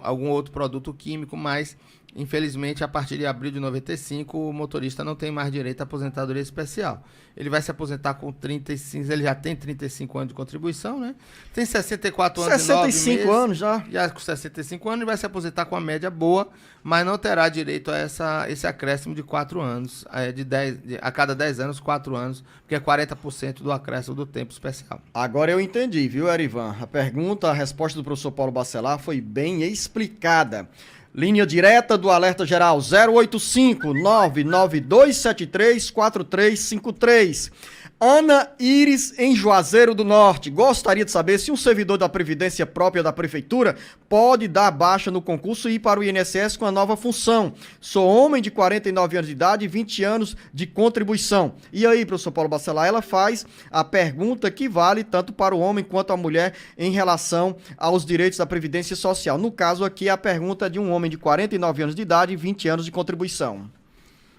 algum outro produto químico, mas, infelizmente, a partir de abril de 95, o motorista não tem mais direito à aposentadoria especial. Ele vai se aposentar com 35, ele já tem 35 anos de contribuição, né? Tem 64 anos 65 e 9 meses, anos já. Já com 65 anos, ele vai se aposentar com uma média boa, mas não terá direito a esse acréscimo de 4 anos, a cada 10 anos, 4 anos, porque é 40% do acréscimo do tempo especial. Agora eu entendi, viu, Erivan? A resposta do professor Paulo Bacelar foi bem explicada. Linha direta do Alerta Geral 085-99273-4353. Ana Iris, em Juazeiro do Norte, gostaria de saber se um servidor da Previdência própria da Prefeitura pode dar baixa no concurso e ir para o INSS com a nova função. Sou homem de 49 anos de idade e 20 anos de contribuição. E aí, professor Paulo Bacelar, ela faz a pergunta que vale tanto para o homem quanto a mulher em relação aos direitos da Previdência Social. No caso aqui, a pergunta é de um homem de 49 anos de idade e 20 anos de contribuição.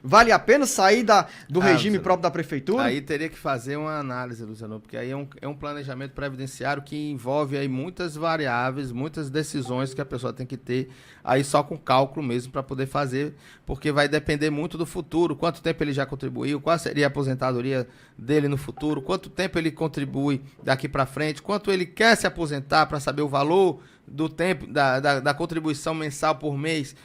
Vale a pena sair do regime Luciano, próprio da prefeitura? Aí teria que fazer uma análise, Luciano, porque aí é um planejamento previdenciário que envolve aí muitas variáveis, muitas decisões que a pessoa tem que ter aí só com cálculo mesmo para poder fazer, porque vai depender muito do futuro, quanto tempo ele já contribuiu, qual seria a aposentadoria dele no futuro, quanto tempo ele contribui daqui para frente, quanto ele quer se aposentar para saber o valor do tempo da contribuição mensal por mês,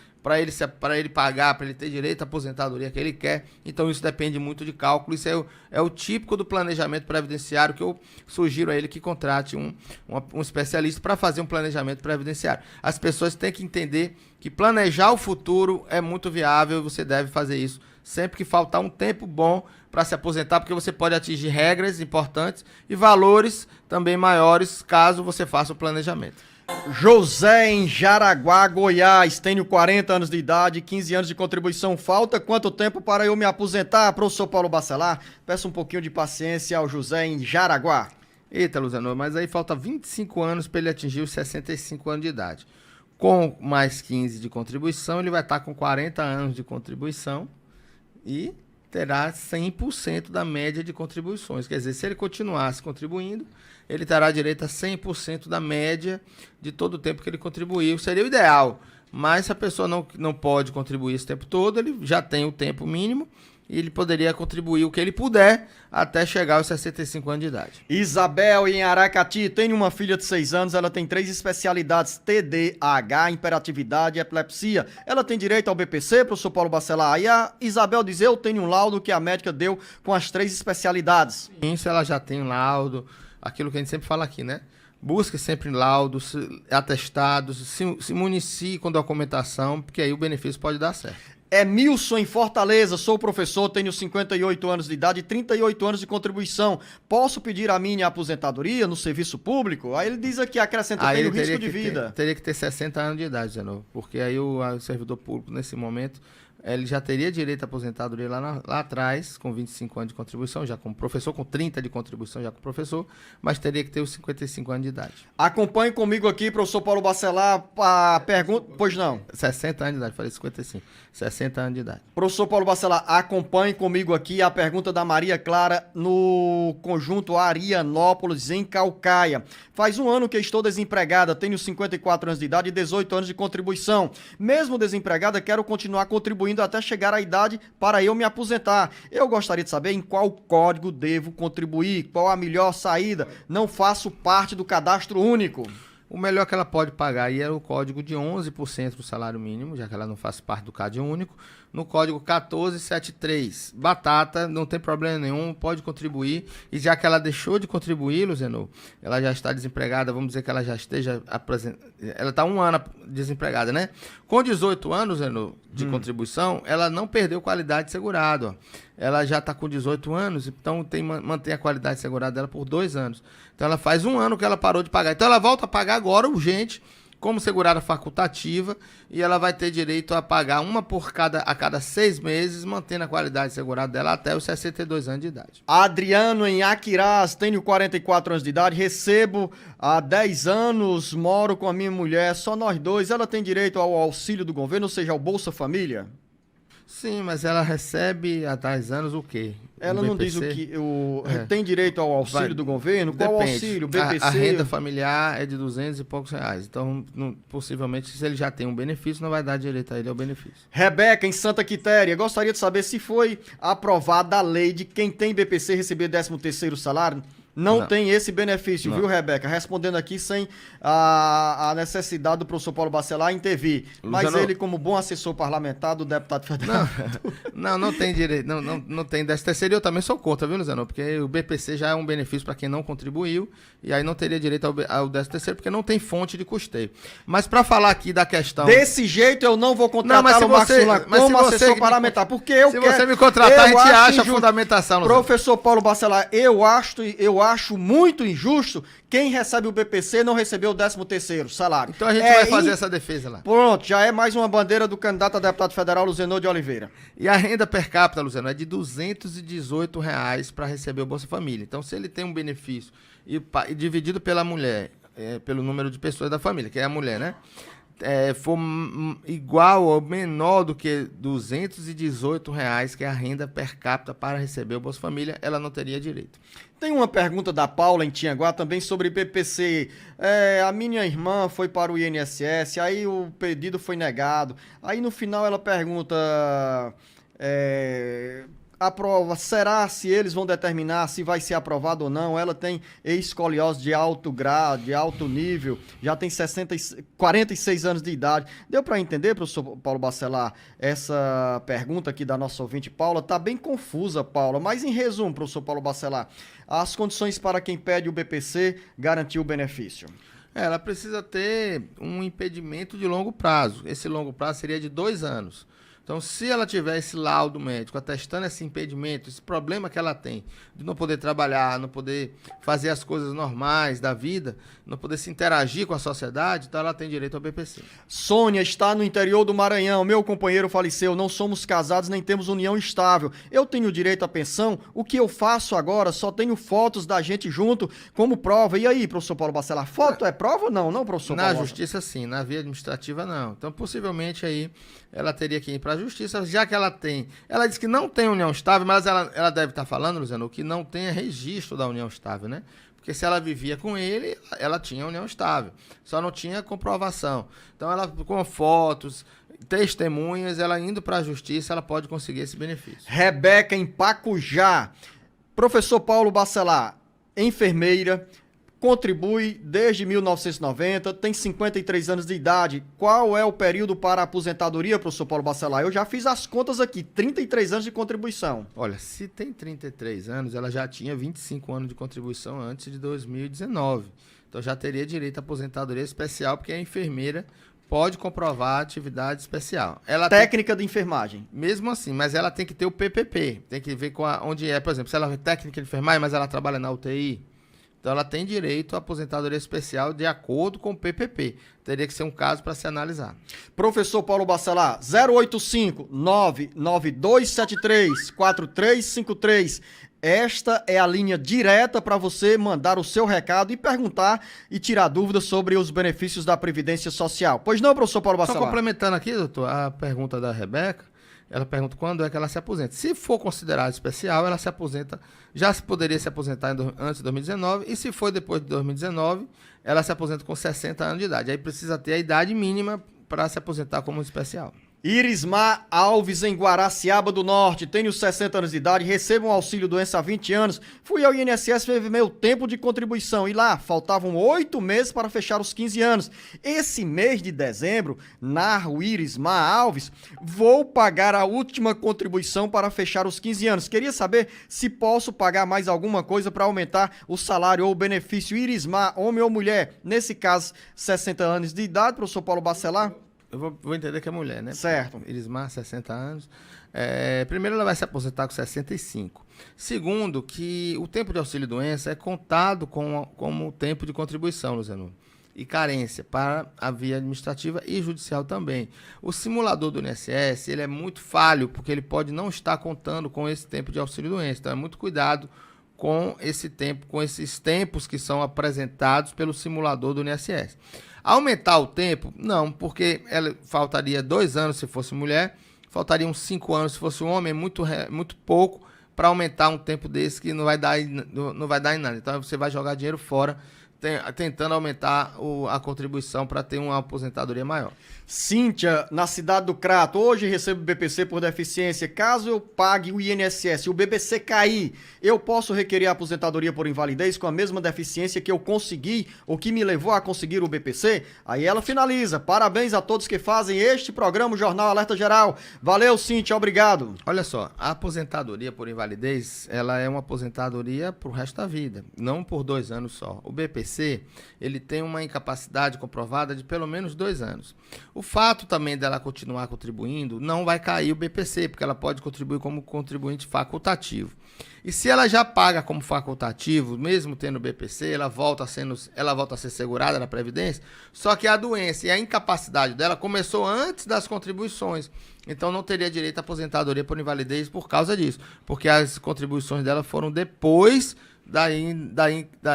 para ele pagar, para ele ter direito à aposentadoria que ele quer. Então isso depende muito de cálculo. Isso é o típico do planejamento previdenciário, que eu sugiro a ele que contrate um especialista para fazer um planejamento previdenciário. As pessoas têm que entender que planejar o futuro é muito viável e você deve fazer isso sempre que faltar um tempo bom para se aposentar, porque você pode atingir regras importantes e valores também maiores caso você faça o planejamento. José em Jaraguá, Goiás, tenho 40 anos de idade, 15 anos de contribuição. Falta quanto tempo para eu me aposentar, professor Paulo Bacelar? Peço um pouquinho de paciência ao José em Jaraguá. Eita, Luciano, mas aí falta 25 anos para ele atingir os 65 anos de idade. Com mais 15 de contribuição, ele vai estar com 40 anos de contribuição e terá 100% da média de contribuições. Quer dizer, se ele continuasse contribuindo, ele terá direito a 100% da média de todo o tempo que ele contribuiu. Seria o ideal, mas se a pessoa não pode contribuir esse tempo todo, ele já tem o tempo mínimo e ele poderia contribuir o que ele puder até chegar aos 65 anos de idade. Isabel, em Aracati, tem uma filha de 6 anos, ela tem 3 especialidades, TDAH, hiperatividade e epilepsia. Ela tem direito ao BPC, professor Paulo Bacelar? Aí a Isabel diz, eu tenho um laudo que a médica deu com as 3 especialidades. Isso, ela já tem um laudo, aquilo que a gente sempre fala aqui, né? Busque sempre laudos, atestados, se municie com documentação, porque aí o benefício pode dar certo. Milson em Fortaleza, sou professor, tenho 58 anos de idade e 38 anos de contribuição. Posso pedir a minha aposentadoria no serviço público? Aí ele diz aqui, acrescenta, tem o risco de vida. Teria que ter 60 anos de idade, de novo, porque aí o servidor público, nesse momento, ele já teria direito à aposentadoria lá atrás, com 25 anos de contribuição, já como professor, com 30 de contribuição já como professor, mas teria que ter os 55 anos de idade. Acompanhe comigo aqui, professor Paulo Bacelar, a pergunta... Pois não. 60 anos de idade, falei 55. 60 anos de idade. Professor Paulo Bacelar, acompanhe comigo aqui a pergunta da Maria Clara no conjunto Arianópolis, em Caucaia. Faz um ano que estou desempregada, tenho 54 anos de idade e 18 anos de contribuição. Mesmo desempregada, quero continuar contribuindo até chegar à idade para eu me aposentar. Eu gostaria de saber em qual código devo contribuir, qual a melhor saída. Não faço parte do cadastro único. O melhor que ela pode pagar aí é o código de 11% do salário mínimo, já que ela não faz parte do CAD único, no código 1473. Batata, não tem problema nenhum, pode contribuir. E já que ela deixou de contribuir, Luziano, ela já está desempregada, vamos dizer que ela já esteja... Ela está 1 ano desempregada, né? Com 18 anos, Luziano, de contribuição, ela não perdeu qualidade de segurado, ó. Ela já está com 18 anos, então mantém a qualidade segurada dela por 2 anos. Então ela faz 1 ano que ela parou de pagar. Então ela volta a pagar agora, urgente, como segurada facultativa, e ela vai ter direito a pagar uma a cada 6 meses, mantendo a qualidade segurada dela até os 62 anos de idade. Adriano, em Aquiraz, tenho 44 anos de idade, recebo há 10 anos, moro com a minha mulher, só nós dois. Ela tem direito ao auxílio do governo, ou seja, ao Bolsa Família? Sim, mas ela recebe há 10 anos o quê? Ela não diz o que... Tem direito ao auxílio do governo? Qual Depende. auxílio? BPC? A renda familiar é de 200 e poucos reais. Então, possivelmente, se ele já tem um benefício, não vai dar direito a ele ao benefício. Rebeca, em Santa Quitéria, gostaria de saber se foi aprovada a lei de quem tem BPC receber 13º salário. Não tem esse benefício, viu, Rebeca? Respondendo aqui sem a necessidade do professor Paulo Bacelar intervir. Mas ele, como bom assessor parlamentar do deputado federal... Não tem direito, não tem 13º. Eu também sou contra, viu, Luziano? Porque o BPC já é um benefício para quem não contribuiu, e aí não teria direito ao 13º, porque não tem fonte de custeio. Mas para falar aqui da questão... Desse jeito eu não vou contratar o Marcos Sulan como assessor parlamentar, porque eu quero... Se você me contratar, a gente acha a fundamentação, Luziano. Professor Paulo Bacelar, eu acho muito injusto quem recebe o BPC não recebeu o 13º salário. Então a gente vai fazer essa defesa lá. Pronto, já é mais uma bandeira do candidato a deputado federal Luzenor de Oliveira. E a renda per capita, Luziano, é de R$218 para receber o Bolsa Família. Então, se ele tem um benefício e dividido pela mulher, pelo número de pessoas da família, que é a mulher, né? For igual ou menor do que R$218, que é a renda per capita para receber o Bolsa Família, ela não teria direito. Tem uma pergunta da Paula em Tianguá também sobre BPC. A minha irmã foi para o INSS, aí o pedido foi negado. Aí no final ela pergunta... a prova, será se eles vão determinar se vai ser aprovado ou não? Ela tem escoliose de alto grau, de alto nível, já tem 46 anos de idade. Deu para entender, professor Paulo Bacelar, essa pergunta aqui da nossa ouvinte Paula? Tá bem confusa, Paula, mas em resumo, professor Paulo Bacelar, as condições para quem pede o BPC garantir o benefício. Ela precisa ter um impedimento de longo prazo. Esse longo prazo seria de 2 anos. Então, se ela tiver esse laudo médico atestando esse impedimento, esse problema que ela tem de não poder trabalhar, não poder fazer as coisas normais da vida, não poder se interagir com a sociedade, então ela tem direito ao BPC. Sônia está no interior do Maranhão. Meu companheiro faleceu, não somos casados nem temos união estável. Eu tenho direito à pensão? O que eu faço agora? Só tenho fotos da gente junto como prova. E aí, professor Paulo Bacelar, foto é prova ou não? Não, professor Paulo? Na justiça, sim. Na via administrativa, não. Então, possivelmente, aí, ela teria que ir para a justiça, já que ela tem... Ela diz que não tem união estável, mas ela deve estar falando, Luziano, que não tem registro da união estável, né? Porque se ela vivia com ele, ela tinha união estável. Só não tinha comprovação. Então, ela com fotos, testemunhas, ela indo para a justiça, ela pode conseguir esse benefício. Rebeca, em Pacujá. Professor Paulo Bacelar, enfermeira, contribui desde 1990, tem 53 anos de idade. Qual é o período para a aposentadoria, professor Paulo Bacelar? Eu já fiz as contas aqui, 33 anos de contribuição. Olha, se tem 33 anos, ela já tinha 25 anos de contribuição antes de 2019. Então já teria direito à aposentadoria especial, porque a enfermeira pode comprovar a atividade especial. Técnica de enfermagem. Mesmo assim, mas ela tem que ter o PPP. Tem que ver onde é, por exemplo, se ela é técnica de enfermagem, mas ela trabalha na UTI. Então, ela tem direito à aposentadoria especial de acordo com o PPP. Teria que ser um caso para se analisar. Professor Paulo Bacelar, 085-99273-4353. Esta é a linha direta para você mandar o seu recado e perguntar e tirar dúvidas sobre os benefícios da Previdência Social. Pois não, professor Paulo Só Bacelar? complementando aqui, doutor, a pergunta da Rebeca, ela pergunta quando é que ela se aposenta. Se for considerado especial, ela se aposenta, já se poderia se aposentar antes de 2019, e se for depois de 2019, ela se aposenta com 60 anos de idade. Aí precisa ter a idade mínima para se aposentar como especial. Irismar Alves, em Guaraciaba do Norte. Tenho 60 anos de idade, recebo um auxílio doença há 20 anos. Fui ao INSS, teve meu tempo de contribuição. E lá, faltavam 8 meses para fechar os 15 anos. Esse mês de dezembro, narra o Irismar Alves, vou pagar a última contribuição para fechar os 15 anos. Queria saber se posso pagar mais alguma coisa para aumentar o salário ou o benefício. Irismar, homem ou mulher? Nesse caso, 60 anos de idade, professor Paulo Bacelar? Eu vou entender que é mulher, né? Certo. Irismar, 60 anos. Primeiro, ela vai se aposentar com 65. Segundo, que o tempo de auxílio-doença é contado como tempo de contribuição, Luciano, e carência para a via administrativa e judicial também. O simulador do INSS, ele é muito falho, porque ele pode não estar contando com esse tempo de auxílio-doença. Então, é muito cuidado com esse tempo, com esses tempos que são apresentados pelo simulador do INSS. Aumentar o tempo? Não, porque ela faltaria 2 anos se fosse mulher, faltariam 5 anos se fosse um homem, muito pouco para aumentar um tempo desse que não vai dar em nada. Então você vai jogar dinheiro fora, tentando aumentar a contribuição para ter uma aposentadoria maior. Cíntia, na cidade do Crato, hoje recebo BPC por deficiência. Caso eu pague o INSS e o BPC cair, eu posso requerer a aposentadoria por invalidez com a mesma deficiência que eu consegui, ou que me levou a conseguir o BPC? Aí ela finaliza. Parabéns a todos que fazem este programa, o Jornal Alerta Geral. Valeu, Cíntia, obrigado. Olha só, a aposentadoria por invalidez, ela é uma aposentadoria pro resto da vida, não por 2 anos só. O BPC, ele tem uma incapacidade comprovada de pelo menos 2 anos. O fato também dela continuar contribuindo, não vai cair o BPC, porque ela pode contribuir como contribuinte facultativo. E se ela já paga como facultativo, mesmo tendo BPC, ela volta a ser segurada na Previdência, só que a doença e a incapacidade dela começou antes das contribuições. Então não teria direito à aposentadoria por invalidez por causa disso, porque as contribuições dela foram depois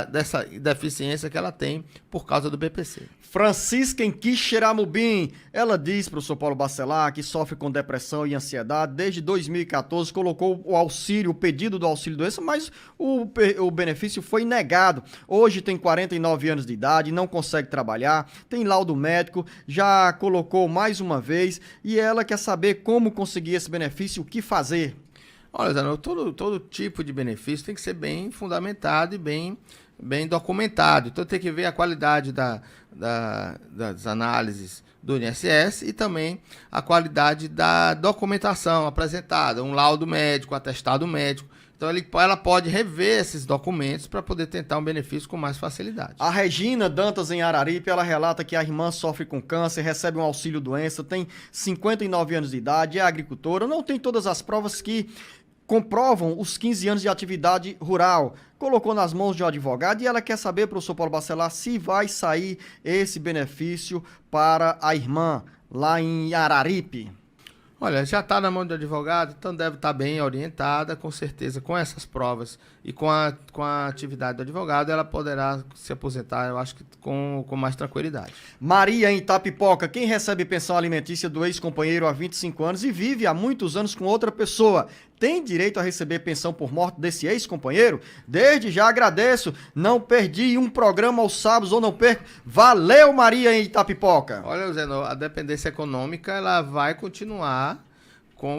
dessa deficiência que ela tem por causa do BPC. Francisca em Quixeramobim, ela diz, professor Paulo Bacelar, que sofre com depressão e ansiedade. Desde 2014 colocou o pedido do auxílio-doença, mas o benefício foi negado. Hoje tem 49 anos de idade, não consegue trabalhar, tem laudo médico, já colocou mais uma vez e ela quer saber como conseguir esse benefício, o que fazer. Olha, Zanô, todo tipo de benefício tem que ser bem fundamentado e bem documentado. Então tem que ver a qualidade das análises do INSS e também a qualidade da documentação apresentada, um laudo médico, atestado médico. Então ela pode rever esses documentos para poder tentar um benefício com mais facilidade. A Regina Dantas, em Araripe, ela relata que a irmã sofre com câncer, recebe um auxílio-doença, tem 59 anos de idade, é agricultora, não tem todas as provas que comprovam os 15 anos de atividade rural. Colocou nas mãos de um advogado e ela quer saber, professor Paulo Bacelar, se vai sair esse benefício para a irmã lá em Araripe. Olha, já está na mão do advogado, então deve estar bem orientada, com certeza, com essas provas e com a atividade do advogado, ela poderá se aposentar, eu acho que com mais tranquilidade. Maria, em Itapipoca, quem recebe pensão alimentícia do ex-companheiro há 25 anos e vive há muitos anos com outra pessoa, tem direito a receber pensão por morte desse ex-companheiro? Desde já agradeço, não perdi um programa aos sábados ou não perco. Valeu, Maria, em Itapipoca. Olha, Zeno, a dependência econômica, ela vai continuar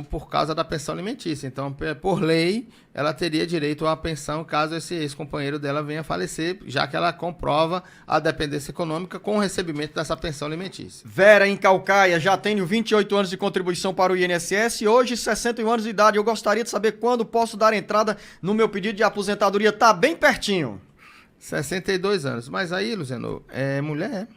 por causa da pensão alimentícia. Então, por lei, ela teria direito à pensão caso esse ex-companheiro dela venha a falecer, já que ela comprova a dependência econômica com o recebimento dessa pensão alimentícia. Vera, em Calcaia, já tenho 28 anos de contribuição para o INSS e hoje 61 anos de idade. Eu gostaria de saber quando posso dar entrada no meu pedido de aposentadoria. Tá bem pertinho. 62 anos. Mas aí, Luciano, é mulher,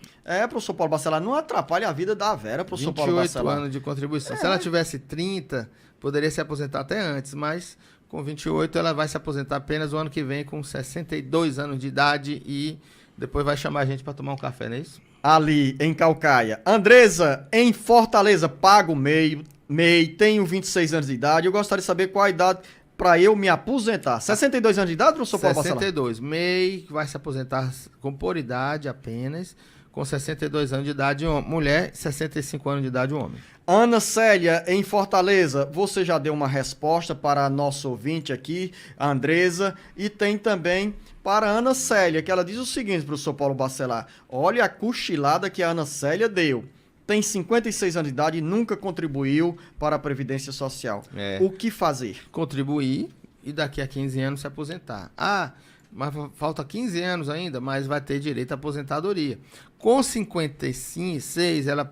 professor Paulo Bacelar, não atrapalha a vida da Vera, professor Paulo 28 Bacelar. anos de contribuição. Se ela tivesse 30, poderia se aposentar até antes, mas com 28 ela vai se aposentar apenas o ano que vem com 62 anos de idade e depois vai chamar a gente para tomar um café, não é isso? Ali, em Calcaia. Andresa, em Fortaleza, pago MEI, tenho 26 anos de idade. Eu gostaria de saber qual a idade para eu me aposentar. 62 anos de idade, professor Paulo Bacelar? 62. MEI vai se aposentar por idade apenas, com 62 anos de idade, mulher, 65 anos de idade, homem. Ana Célia, em Fortaleza, você já deu uma resposta para a nossa ouvinte aqui, a Andresa, e tem também para a Ana Célia, que ela diz o seguinte, professor Paulo Bacelar: olha a cochilada que a Ana Célia deu. Tem 56 anos de idade e nunca contribuiu para a Previdência Social. O que fazer? Contribuir e daqui a 15 anos se aposentar. Ah, mas falta 15 anos ainda, mas vai ter direito à aposentadoria. Com 56, ela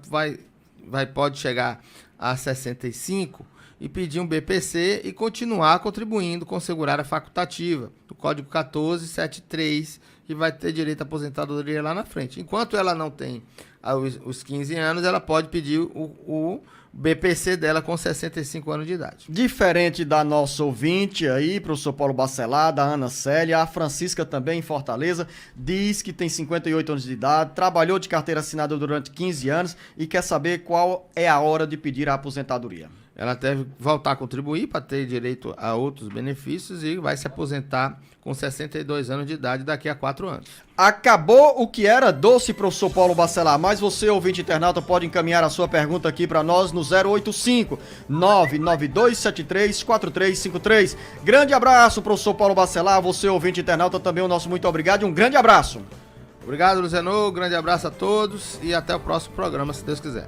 pode chegar a 65 e pedir um BPC e continuar contribuindo com segurada facultativa, do Código 1473, e vai ter direito à aposentadoria lá na frente. Enquanto ela não tem os 15 anos, ela pode pedir o BPC dela com 65 anos de idade. Diferente da nossa ouvinte aí, professor Paulo Bacelar, da Ana Célia, a Francisca também em Fortaleza, diz que tem 58 anos de idade, trabalhou de carteira assinada durante 15 anos e quer saber qual é a hora de pedir a aposentadoria. Ela deve voltar a contribuir para ter direito a outros benefícios e vai se aposentar com 62 anos de idade daqui a 4 anos. Acabou o que era doce, professor Paulo Bacelar, mas você, ouvinte internauta, pode encaminhar a sua pergunta aqui para nós no 085 99273 4353. Grande abraço, professor Paulo Bacelar, você, ouvinte internauta, também o nosso muito obrigado e um grande abraço. Obrigado, Luzenô, grande abraço a todos e até o próximo programa, se Deus quiser.